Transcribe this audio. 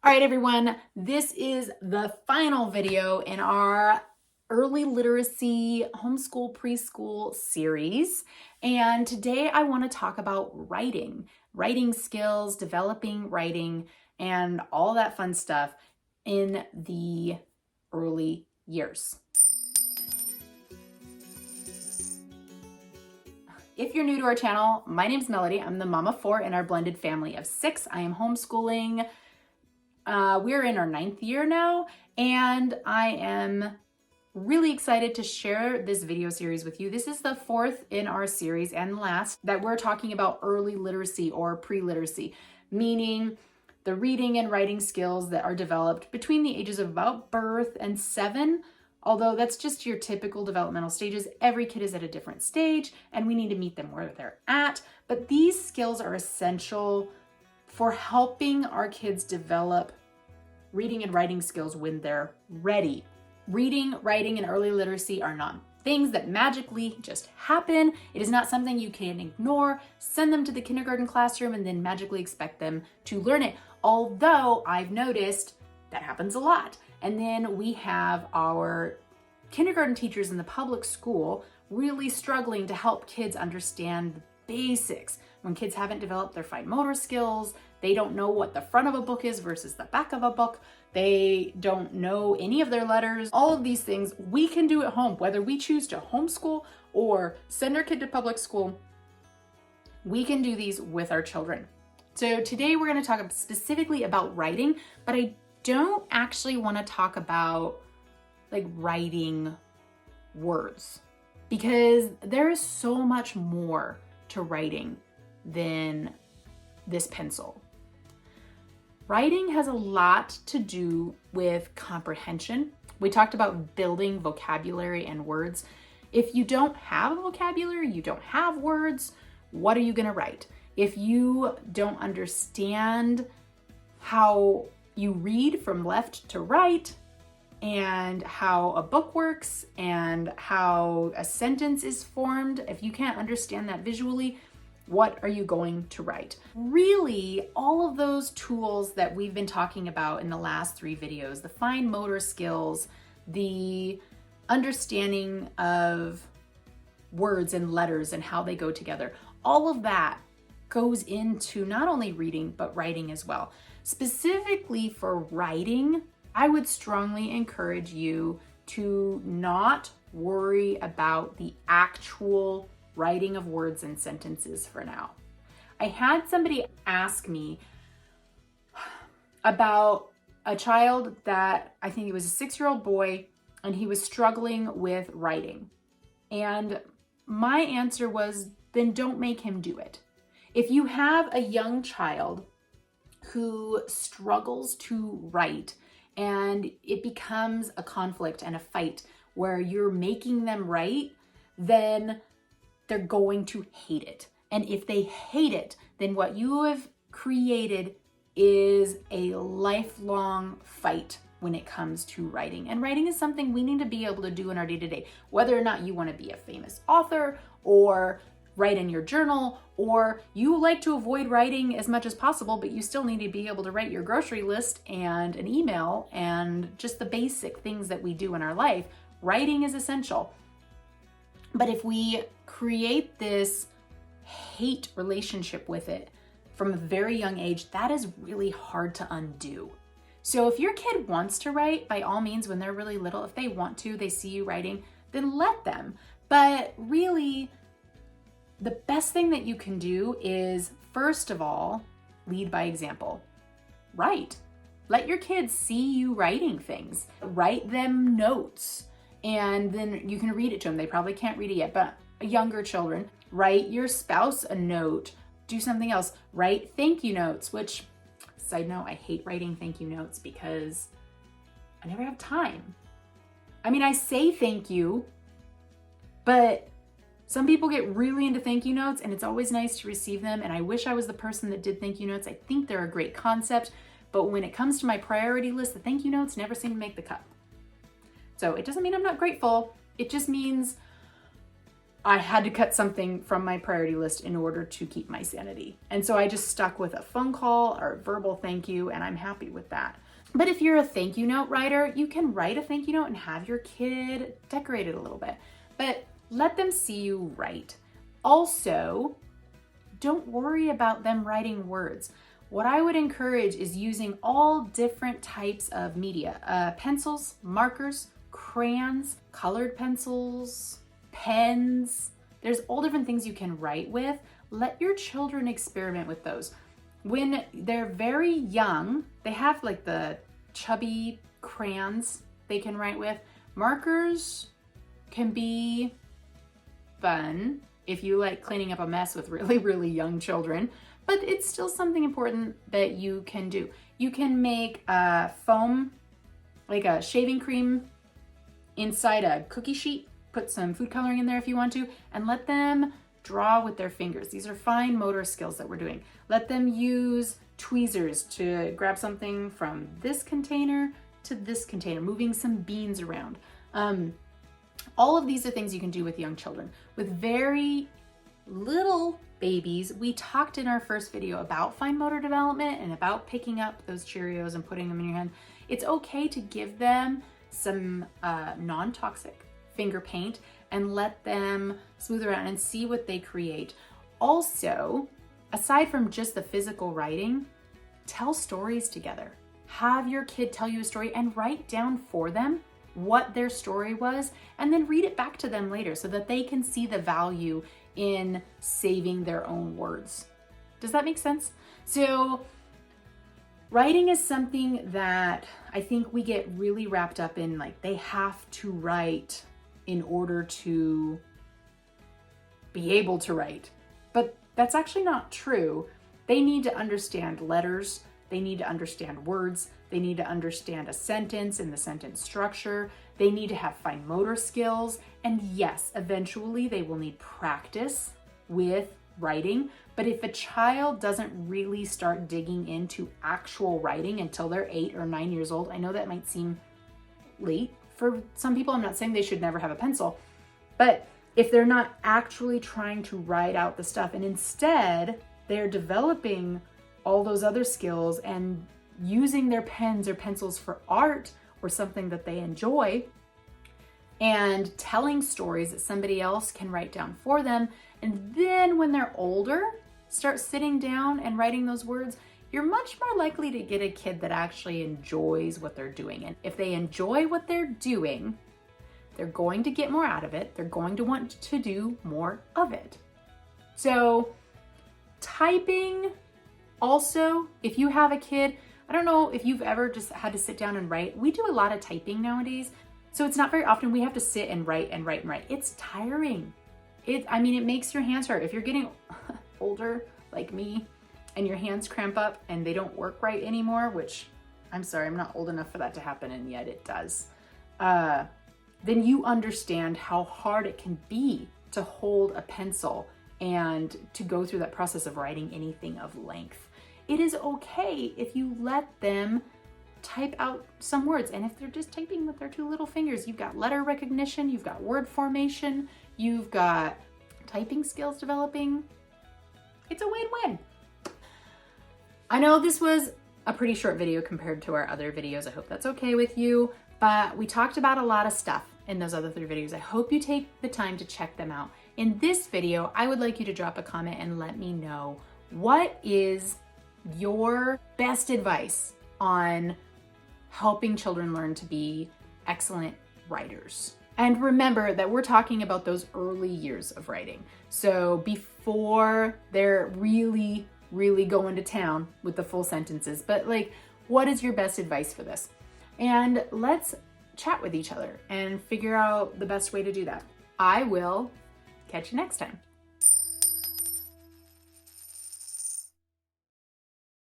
All right, everyone, this is the final video in our early literacy homeschool preschool series. And today I want to talk about writing skills, developing writing, and all that fun stuff in the early years. If you're new to our channel, my name's Melody. I'm the mom of 4 in our blended family of 6. I am homeschooling. We're in our 9th year now, and I am really excited to share this video series with you. This is the 4th in our series and last that we're talking about early literacy or pre-literacy, meaning the reading and writing skills that are developed between the ages of about birth and 7. Although that's just your typical developmental stages, every kid is at a different stage and we need to meet them where they're at. But these skills are essential for helping our kids develop reading and writing skills when they're ready. Reading, writing, and early literacy are not things that magically just happen. It is not something you can ignore, send them to the kindergarten classroom, and then magically expect them to learn it. Although I've noticed that happens a lot. And then we have our kindergarten teachers in the public school really struggling to help kids understand the basics. When kids haven't developed their fine motor skills, they don't know what the front of a book is versus the back of a book. They don't know any of their letters. All of these things we can do at home, whether we choose to homeschool or send our kid to public school. We can do these with our children. So today we're going to talk specifically about writing, but I don't actually want to talk about like writing words because there is so much more to writing than this pencil. Writing has a lot to do with comprehension. We talked about building vocabulary and words. If you don't have a vocabulary, you don't have words, what are you going to write? If you don't understand how you read from left to right and how a book works and how a sentence is formed, if you can't understand that visually, what are you going to write? Really, all of those tools that we've been talking about in the last 3 videos, the fine motor skills, the understanding of words and letters and how they go together, all of that goes into not only reading, but writing as well. Specifically for writing, I would strongly encourage you to not worry about the actual writing of words and sentences for now. I had somebody ask me about a child that I think it was a 6-year-old boy, and he was struggling with writing. And my answer was, then don't make him do it. If you have a young child who struggles to write and it becomes a conflict and a fight where you're making them write, then they're going to hate it. And if they hate it, then what you have created is a lifelong fight when it comes to writing. And writing is something we need to be able to do in our day-to-day, whether or not you want to be a famous author or write in your journal, or you like to avoid writing as much as possible, but you still need to be able to write your grocery list and an email and just the basic things that we do in our life. Writing is essential. But if we create this hate relationship with it from a very young age, that is really hard to undo. So if your kid wants to write, by all means, when they're really little, if they want to, they see you writing, then let them. But really, the best thing that you can do is, first of all, lead by example. Write. Let your kids see you writing things. Write them notes, and then you can read it to them. They probably can't read it yet, but younger children, write your spouse a note. Do something else. Write thank you notes, which, side note, I hate writing thank you notes because I never have time. I mean, I say thank you, but some people get really into thank you notes, and it's always nice to receive them, and I wish I was the person that did thank you notes. I think they're a great concept, but when it comes to my priority list, the thank you notes never seem to make the cut. So it doesn't mean I'm not grateful. It just means I had to cut something from my priority list in order to keep my sanity. And so I just stuck with a phone call or a verbal thank you, and I'm happy with that. But if you're a thank you note writer, you can write a thank you note and have your kid decorate it a little bit. But let them see you write. Also, don't worry about them writing words. What I would encourage is using all different types of media, pencils, markers, crayons, colored pencils, pens. There's all different things you can write with. Let your children experiment with those. When they're very young, they have like the chubby crayons they can write with. Markers can be fun if you like cleaning up a mess with really, really young children, but it's still something important that you can do. You can make a foam, like a shaving cream inside a cookie sheet, put some food coloring in there if you want to, and let them draw with their fingers. These are fine motor skills that we're doing. Let them use tweezers to grab something from this container to this container, moving some beans around. All of these are things you can do with young children. With very little babies, we talked in our first video about fine motor development and about picking up those Cheerios and putting them in your hand. It's okay to give them some non-toxic finger paint and let them smooth around and see what they create. Also, aside from just the physical writing, tell stories together. Have your kid tell you a story and write down for them what their story was, and then read it back to them later so that they can see the value in saving their own words. Does that make sense? So writing is something that I think we get really wrapped up in, like they have to write in order to be able to write. But that's actually not true. They need to understand letters. They need to understand words. They need to understand a sentence and the sentence structure. They need to have fine motor skills. And yes, eventually they will need practice with writing. But if a child doesn't really start digging into actual writing until they're 8 or 9 years old, I know that might seem late for some people. I'm not saying they should never have a pencil, but if they're not actually trying to write out the stuff and instead they're developing all those other skills and using their pens or pencils for art or something that they enjoy, and telling stories that somebody else can write down for them, and then when they're older, start sitting down and writing those words, you're much more likely to get a kid that actually enjoys what they're doing. And if they enjoy what they're doing, they're going to get more out of it. They're going to want to do more of it. So typing, also, if you have a kid, I don't know if you've ever just had to sit down and write. We do a lot of typing nowadays, so it's not very often we have to sit and write and write and write. It's tiring. It makes your hands hurt. If you're getting older like me and your hands cramp up and they don't work right anymore, which I'm sorry, I'm not old enough for that to happen, and yet it does, then you understand how hard it can be to hold a pencil and to go through that process of writing anything of length. It is okay if you let them type out some words. And if they're just typing with their two little fingers, you've got letter recognition, you've got word formation, you've got typing skills developing. It's a win-win. I know this was a pretty short video compared to our other videos. I hope that's okay with you, but we talked about a lot of stuff in those other 3 videos. I hope you take the time to check them out. In this video, I would like you to drop a comment and let me know what is your best advice on helping children learn to be excellent writers. And remember that we're talking about those early years of writing. So before they're really, really going to town with the full sentences. But like, what is your best advice for this? And let's chat with each other and figure out the best way to do that. I will catch you next time.